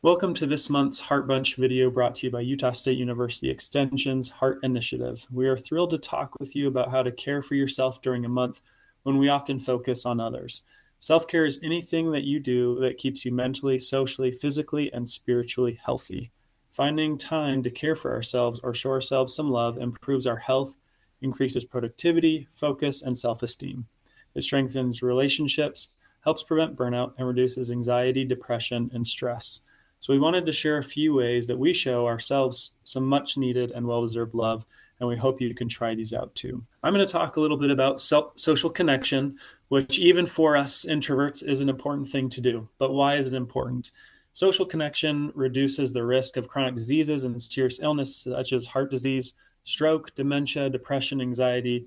Welcome to this month's Heart Bunch video brought to you by Utah State University Extension's Heart Initiative. We are thrilled to talk with you about how to care for yourself during a month when we often focus on others. Self care is anything that you do that keeps you mentally, socially, physically, and spiritually healthy. Finding time to care for ourselves or show ourselves some love improves our health, increases productivity, focus, and self esteem. It strengthens relationships, helps prevent burnout, and reduces anxiety, depression, and stress. So, we wanted to share a few ways that we show ourselves some much needed and well deserved love, and we hope you can try these out too. I'm going to talk a little bit about social connection, which, even for us introverts, is an important thing to do. But why is it important? Social connection reduces the risk of chronic diseases and serious illness such as heart disease, stroke, dementia, depression, anxiety,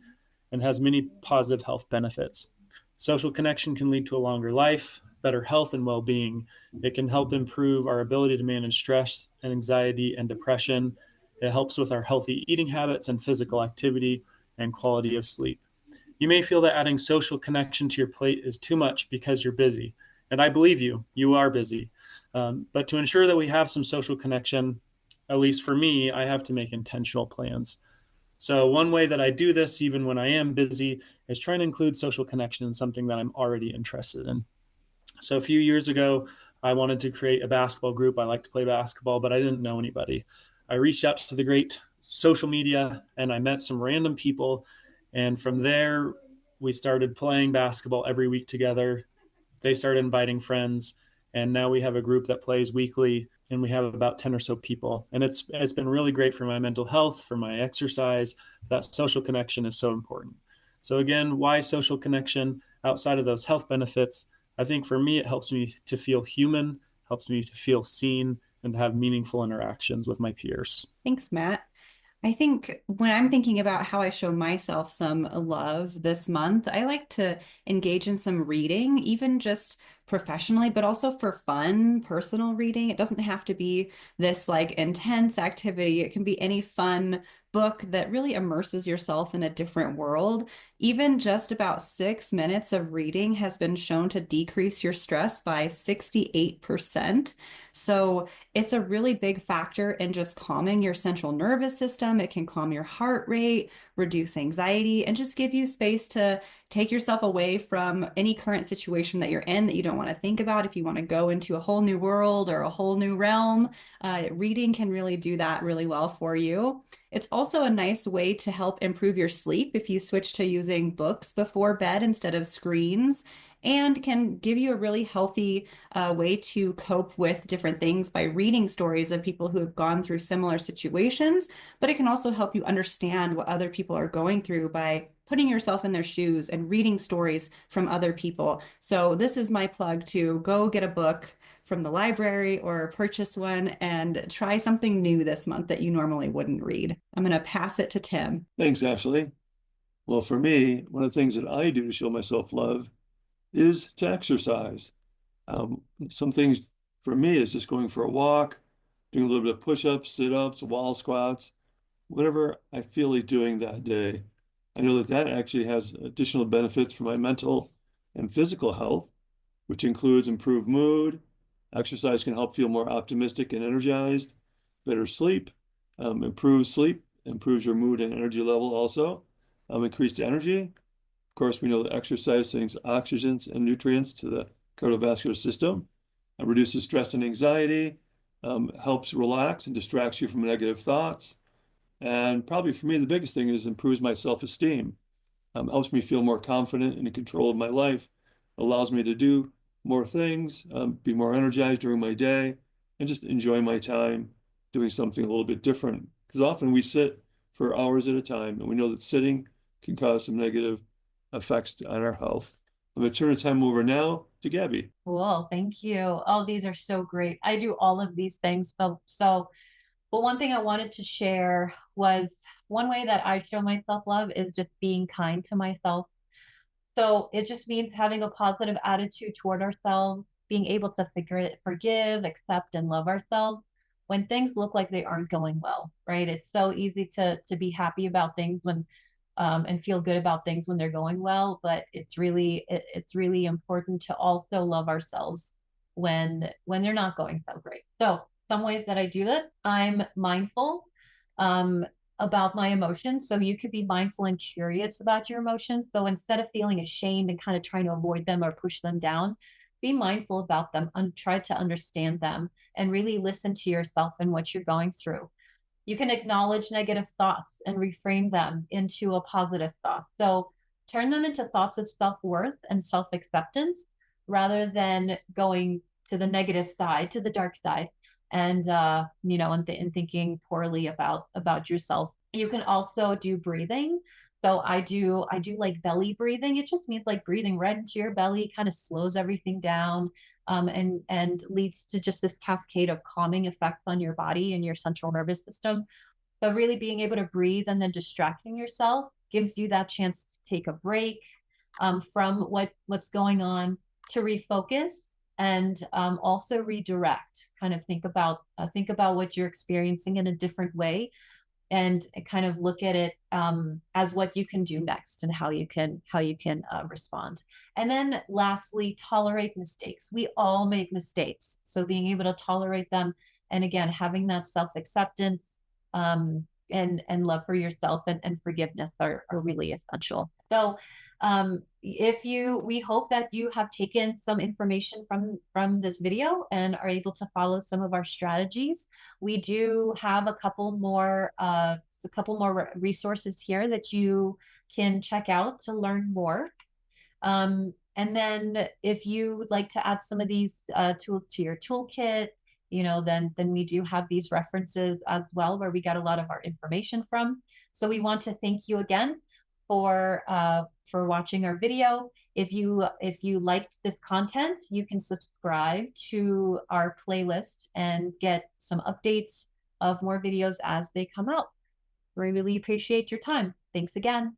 and has many positive health benefits. Social connection can lead to a longer life, better health, and well being. It can help improve our ability to manage stress and anxiety and depression. It helps with our healthy eating habits and physical activity and quality of sleep. You may feel that adding social connection to your plate is too much because you're busy. And I believe you, you are busy. But to ensure that we have some social connection, at least for me, I have to make intentional plans. So, one way that I do this, even when I am busy, is trying to include social connection in something that I'm already interested in. So, a few years ago, I wanted to create a basketball group. I like to play basketball, but I didn't know anybody. I reached out to the great social media and I met some random people. And from there, we started playing basketball every week together. They started inviting friends. And now we have a group that plays weekly and we have about 10 or so people. And it's been really great for my mental health, for my exercise. That social connection is so important. So again, why social connection outside of those health benefits? I think for me, it helps me to feel human, helps me to feel seen, and to have meaningful interactions with my peers. Thanks, Matt. I think when I'm thinking about how I show myself some love this month, I like to engage in some reading, even just professionally, but also for fun, personal reading. It doesn't have to be this like intense activity. It can be any fun book that really immerses yourself in a different world. Even just about 6 minutes of reading has been shown to decrease your stress by 68%. So it's a really big factor in just calming your central nervous system. It can calm your heart rate, reduce anxiety, and just give you space to take yourself away from any current situation that you're in that you don't want to think about. If you want to go into a whole new world or a whole new realm, reading can really do that really well for you. It's also a nice way to help improve your sleep if you switch to using books before bed instead of screens, and can give you a really healthy way to cope with different things by reading stories of people who have gone through similar situations. But it can also help you understand what other people are going through by putting yourself in their shoes and reading stories from other people. So, this is my plug to go get a book from the library or purchase one and try something new this month that you normally wouldn't read. I'm going to pass it to Tim. Thanks, Ashley. Well, for me, one of the things that I do to show myself love is to exercise. Some things for me is just going for a walk, doing a little bit of push-ups, sit-ups, wall squats, whatever I feel like doing that day. I know that that actually has additional benefits for my mental and physical health, which includes improved mood. Exercise can help feel more optimistic and energized, better sleep, improves sleep, improves your mood and energy level also, increased energy. Of course, we know that exercise sends oxygen and nutrients to the cardiovascular system, reduces stress and anxiety, helps relax and distracts you from negative thoughts. And probably for me, the biggest thing is improves my self-esteem, helps me feel more confident and in control of my life, allows me to do more things, be more energized during my day, and just enjoy my time doing something a little bit different. Because often we sit for hours at a time, and we know that sitting can cause some negative effects on our health. I'm going to turn the time over now to Gabby. Cool. Thank you. Oh, these are so great. I do all of these things. But one thing I wanted to share was one way that I show myself love is just being kind to myself. So it just means having a positive attitude toward ourselves, being able to forgive, accept, and love ourselves when things look like they aren't going well, right? It's so easy to be happy about things when and feel good about things when they're going well, but it's really important to also love ourselves they're not going so great. So some ways that I do that, I'm mindful about my emotions. So you could be mindful and curious about your emotions. So instead of feeling ashamed and kind of trying to avoid them or push them down, be mindful about them and try to understand them and really listen to yourself and what you're going through. You can acknowledge negative thoughts and reframe them into a positive thought. So turn them into thoughts of self-worth and self-acceptance rather than going to the negative side, to the dark side, and and thinking poorly about yourself. You can also do breathing. So I do like belly breathing. It just means like breathing right into your belly, kind of slows everything down, and leads to just this cascade of calming effects on your body and your central nervous system. But really being able to breathe and then distracting yourself gives you that chance to take a break from what's going on, to refocus, and also redirect. Kind of think about what you're experiencing in a different way, and kind of look at it as what you can do next and how you can respond. And then lastly, tolerate mistakes. We all make mistakes, so being able to tolerate them, and again having that self-acceptance and love for yourself and forgiveness are really essential. So we hope that you have taken some information from this video and are able to follow some of our strategies. We do have a couple more resources here that you can check out to learn more. And then if you would like to add some of these tools to your toolkit, then we do have these references as well, where we got a lot of our information from. So we want to thank you again for watching our video. If you liked this content, you can subscribe to our playlist and get some updates of more videos as they come out. We really appreciate your time. Thanks again.